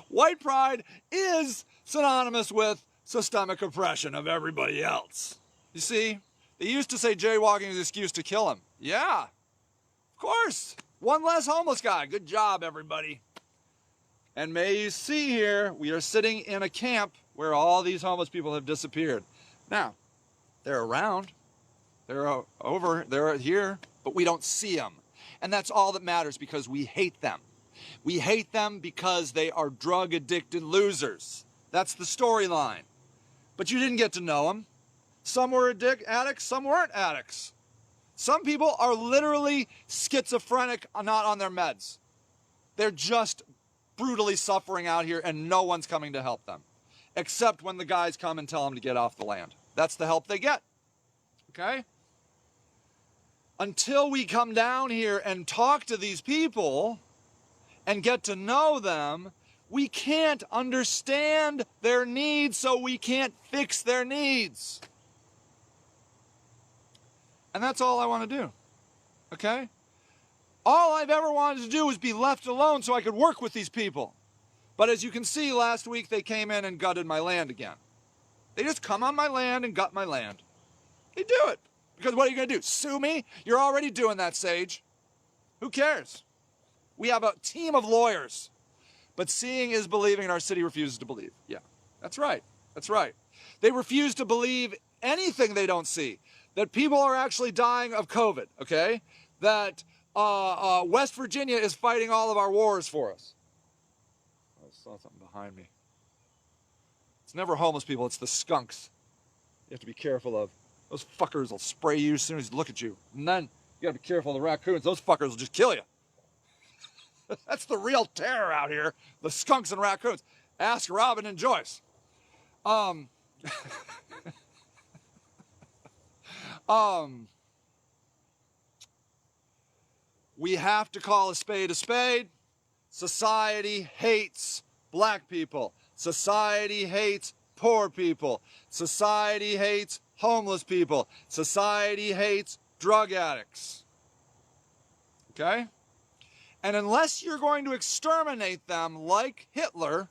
White pride is synonymous with systemic oppression of everybody else. You see, they used to say jaywalking is an excuse to kill him. Yeah, of course. One less homeless guy. Good job, everybody. And may you see here, we are sitting in a camp where all these homeless people have disappeared. Now, they're around. They're over. They're here. But we don't see them. And that's all that matters because we hate them. We hate them because they are drug-addicted losers. That's the storyline. But you didn't get to know them. Some were addicts, some weren't addicts. Some people are literally schizophrenic, not on their meds. They're just brutally suffering out here and no one's coming to help them. Except when the guys come and tell them to get off the land. That's the help they get. Okay? Until we come down here and talk to these people and get to know them, we can't understand their needs, so we can't fix their needs. And that's all I want to do, okay? All I've ever wanted to do was be left alone so I could work with these people. But as you can see, last week they came in and gutted my land again. They just come on my land and gut my land. They do it. Because what are you going to do? Sue me? You're already doing that, Sage. Who cares? We have a team of lawyers. But seeing is believing, and our city refuses to believe. Yeah, that's right. That's right. They refuse to believe anything they don't see. That people are actually dying of COVID, okay? That West Virginia is fighting all of our wars for us. I saw something behind me. It's never homeless people, it's the skunks you have to be careful of. Those fuckers will spray you as soon as they look at you. And then you gotta be careful of the raccoons. Those fuckers will just kill you. That's the real terror out here. The skunks and raccoons. Ask Robin and Joyce. We have to call a spade a spade. Society hates black people. Society hates poor people. Society hates homeless people. Society hates drug addicts. Okay? And unless you're going to exterminate them like Hitler,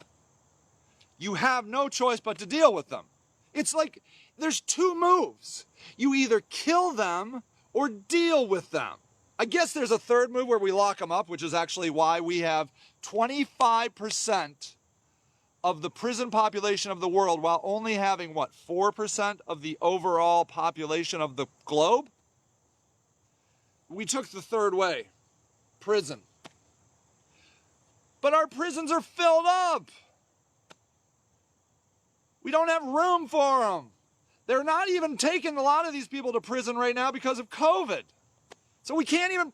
you have no choice but to deal with them. It's like there's two moves. You either kill them or deal with them. I guess there's a third move where we lock them up, which is actually why we have 25% of the prison population of the world while only having, what, 4% of the overall population of the globe? We took the third way, prison. But our prisons are filled up. We don't have room for them. They're not even taking a lot of these people to prison right now because of COVID. So we can't even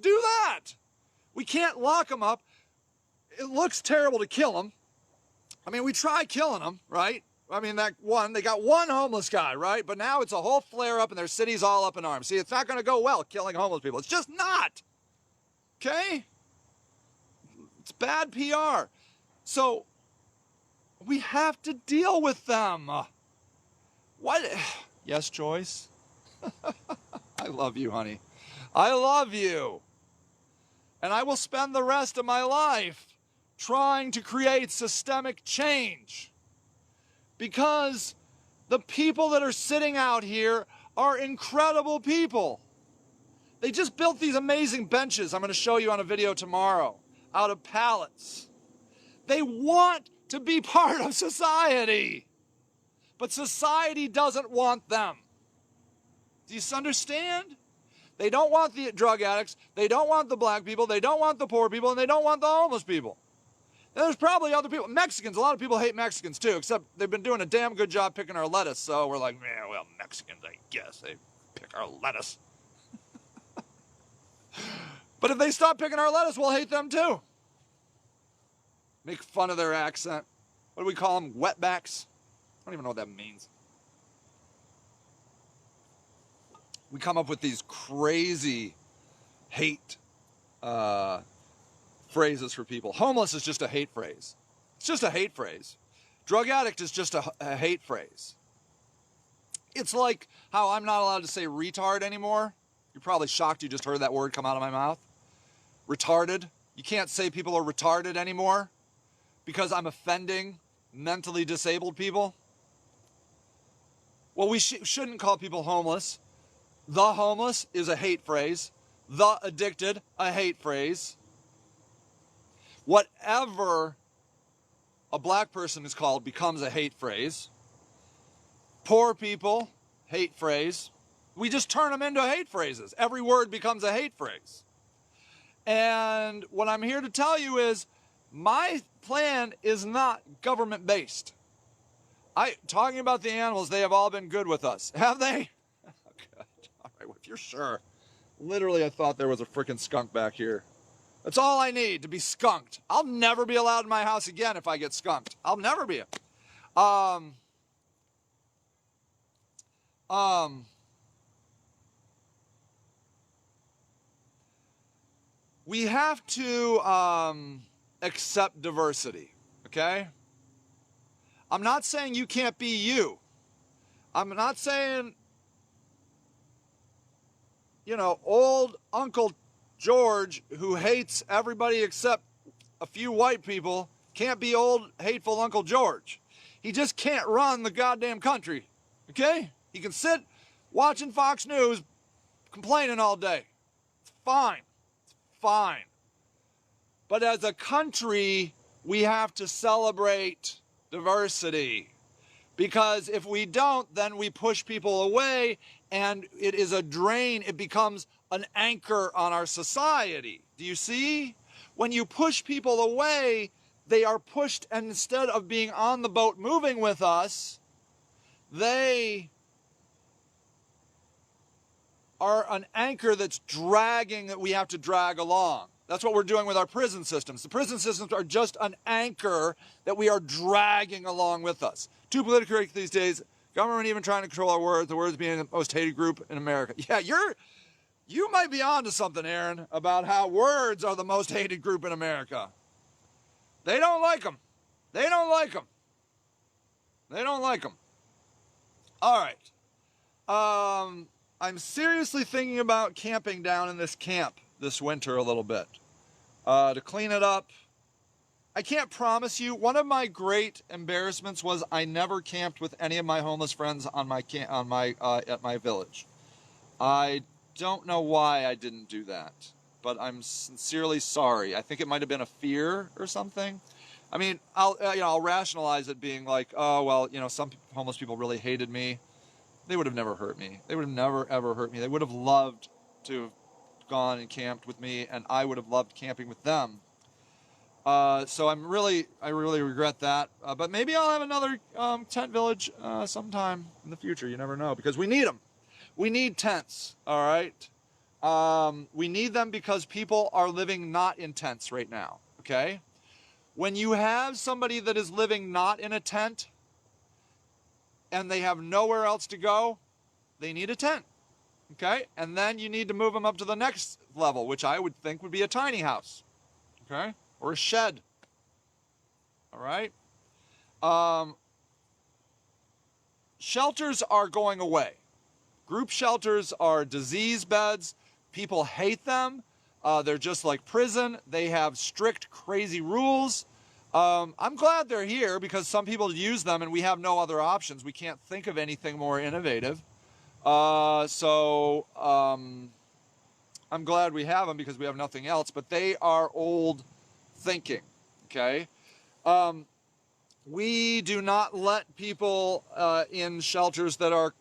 do that. We can't lock them up. It looks terrible to kill them. I mean, we try killing them, right? I mean, they got one homeless guy, right? But now it's a whole flare up and their city's all up in arms. See, it's not going to go well killing homeless people. It's just not. Okay? It's bad PR. So we have to deal with them. What? Yes, Joyce? I love you, honey. I love you. And I will spend the rest of my life trying to create systemic change. Because the people that are sitting out here are incredible people. They just built these amazing benches I'm going to show you on a video tomorrow out of pallets. They want to be part of society. But society doesn't want them. Do you understand? They don't want the drug addicts, they don't want the black people, they don't want the poor people, and they don't want the homeless people. And there's probably other people. Mexicans, a lot of people hate Mexicans too, except they've been doing a damn good job picking our lettuce, so we're like, yeah, well, Mexicans, I guess, they pick our lettuce. But if they stop picking our lettuce, we'll hate them too. Make fun of their accent. What do we call them? Wetbacks? I don't even know what that means. We come up with these crazy hate phrases for people. Homeless is just a hate phrase. It's just a hate phrase. Drug addict is just a hate phrase. It's like how I'm not allowed to say retard anymore. You're probably shocked you just heard that word come out of my mouth. Retarded. You can't say people are retarded anymore because I'm offending mentally disabled people? Well, we shouldn't call people homeless. The homeless is a hate phrase. The addicted, a hate phrase. Whatever a black person is called becomes a hate phrase. Poor people, hate phrase. We just turn them into hate phrases. Every word becomes a hate phrase. And what I'm here to tell you is my plan is not government-based. Talking about the animals, they have all been good with us. Have they? Good. All right, well, if you're sure. Literally, I thought there was a freaking skunk back here. That's all I need to be skunked. I'll never be allowed in my house again if I get skunked. I'll never be. We have to accept diversity, okay? I'm not saying you can't be you. I'm not saying, old Uncle George, who hates everybody except a few white people, can't be old, hateful Uncle George. He just can't run the goddamn country, okay? He can sit watching Fox News, complaining all day. It's fine. It's fine. But as a country, we have to celebrate diversity. Because if we don't, then we push people away, and it is a drain. It becomes an anchor on our society. Do you see? When you push people away, they are pushed, and instead of being on the boat moving with us, they are an anchor that's dragging, that we have to drag along. That's what we're doing with our prison systems. The prison systems are just an anchor that we are dragging along with us. Too politically correct these days. Government even trying to control our words. The words being the most hated group in America. Yeah, you might be onto something, Aaron, about how words are the most hated group in America. They don't like them. They don't like them. They don't like them. All right. I'm seriously thinking about camping down in this camp this winter a little bit to clean it up. I can't promise you. One of my great embarrassments was I never camped with any of my homeless friends at my village. I don't know why I didn't do that, but I'm sincerely sorry. I think it might have been a fear or something. I mean, I'll rationalize it being like, oh well, some homeless people really hated me. They would have never hurt me. They would have never ever hurt me. They would have loved to have gone and camped with me, and I would have loved camping with them. So I really regret that. But maybe I'll have another tent village sometime in the future. You never know, because we need them. We need tents. All right. We need them because people are living not in tents right now. Okay. When you have somebody that is living not in a tent and they have nowhere else to go, they need a tent. Okay. And then you need to move them up to the next level, which I would think would be a tiny house. Okay. Or a shed. All right. Shelters are going away. Group shelters are disease beds. People hate them. They're just like prison. They have strict, crazy rules. I'm glad they're here because some people use them and we have no other options. We can't think of anything more innovative. So I'm glad we have them because we have nothing else. But they are old thinking, okay? We do not let people in shelters that are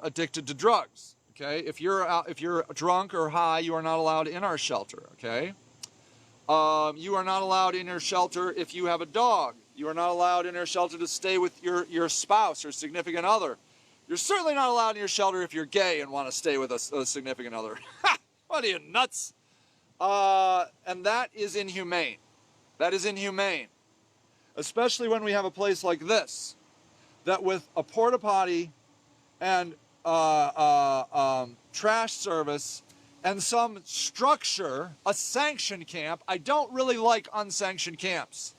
addicted to drugs, okay? If you're drunk or high, you are not allowed in our shelter, okay? You are not allowed in your shelter if you have a dog. You are not allowed in your shelter to stay with your spouse or significant other. You're certainly not allowed in your shelter if you're gay and want to stay with a significant other. What are you, nuts? And that is inhumane. That is inhumane. Especially when we have a place like this, that with a porta potty and trash service and some structure, a sanctioned camp. I don't really like unsanctioned camps,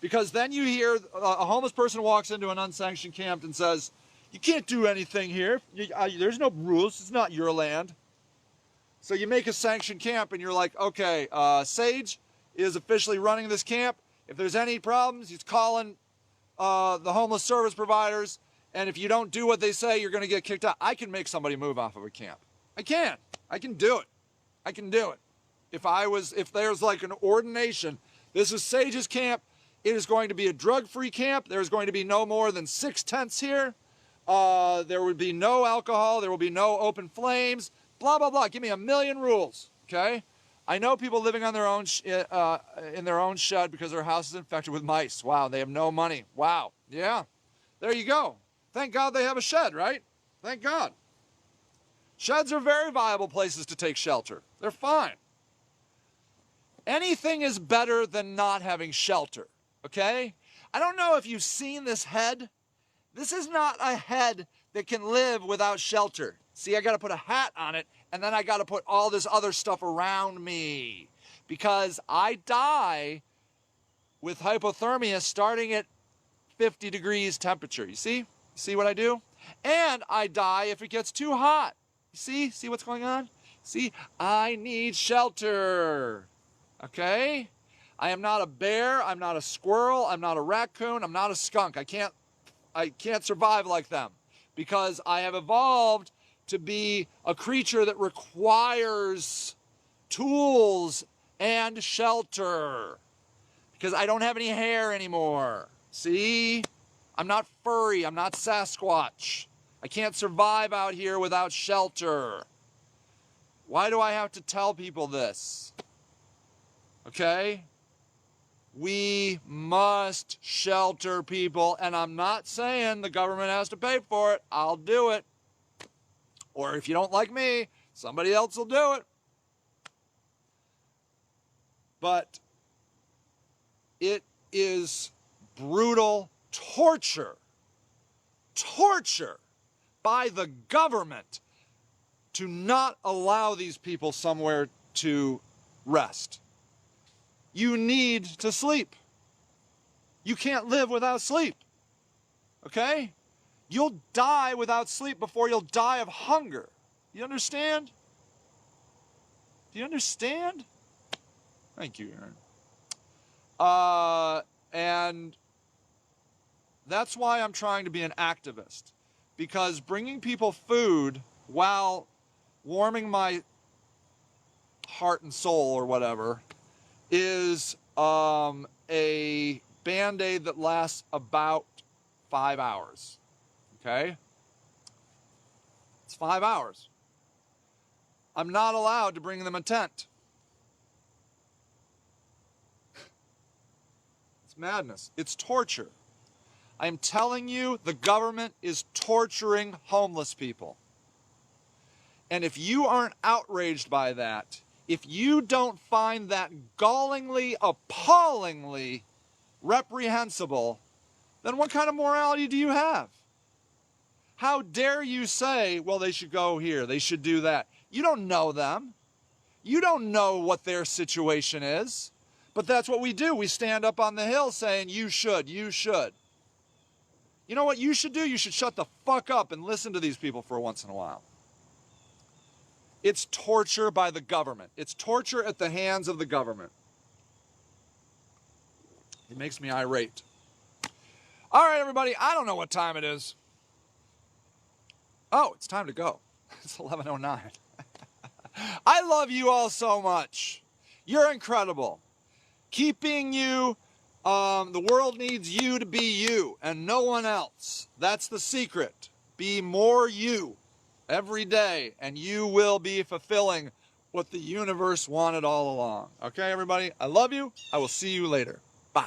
because then you hear a homeless person walks into an unsanctioned camp and says, you can't do anything here. There's no rules. It's not your land. So you make a sanctioned camp and you're like, okay, Sage is officially running this camp. If there's any problems, he's calling the homeless service providers. And if you don't do what they say, you're going to get kicked out. I can make somebody move off of a camp. I can do it. I can do it. If there's like an ordination, this is Sage's camp. It is going to be a drug-free camp. There's going to be no more than 6 tents here. There would be no alcohol. There will be no open flames. Blah, blah, blah. Give me a million rules, okay? I know people living on their own in their own shed because their house is infected with mice. Wow, they have no money. Wow, yeah. There you go. Thank God they have a shed, right? Thank God. Sheds are very viable places to take shelter. They're fine. Anything is better than not having shelter, okay? I don't know if you've seen this head. This is not a head that can live without shelter. See, I got to put a hat on it, and then I got to put all this other stuff around me because I die with hypothermia starting at 50 degrees temperature. You see? You see what I do? And I die if it gets too hot. You see? See what's going on? See? I need shelter. Okay? I am not a bear. I'm not a squirrel. I'm not a raccoon. I'm not a skunk. I can't survive like them because I have evolved to be a creature that requires tools and shelter because I don't have any hair anymore. See? I'm not furry. I'm not Sasquatch. I can't survive out here without shelter. Why do I have to tell people this? Okay? We must shelter people, and I'm not saying the government has to pay for it. I'll do it. Or if you don't like me, somebody else will do it. But it is brutal torture by the government to not allow these people somewhere to rest. You need to sleep. You can't live without sleep. Okay? You'll die without sleep before you'll die of hunger. You understand? Do you understand? Thank you, Aaron. And that's why I'm trying to be an activist. Because bringing people food while warming my heart and soul or whatever is a Band-Aid that lasts about 5 hours. Okay? It's 5 hours. I'm not allowed to bring them a tent. It's madness. It's torture. I am telling you, the government is torturing homeless people. And if you aren't outraged by that, if you don't find that gallingly, appallingly reprehensible, then what kind of morality do you have? How dare you say, well, they should go here, they should do that. You don't know them. You don't know what their situation is. But that's what we do. We stand up on the hill saying, you should, you should. You know what you should do? You should shut the fuck up and listen to these people for once in a while. It's torture by the government. It's torture at the hands of the government. It makes me irate. All right, everybody, I don't know what time it is. Oh, it's time to go. It's 11:09. I love you all so much. You're incredible. Keeping you, the world needs you to be you and no one else. That's the secret. Be more you every day, and you will be fulfilling what the universe wanted all along. Okay, everybody? I love you. I will see you later. Bye.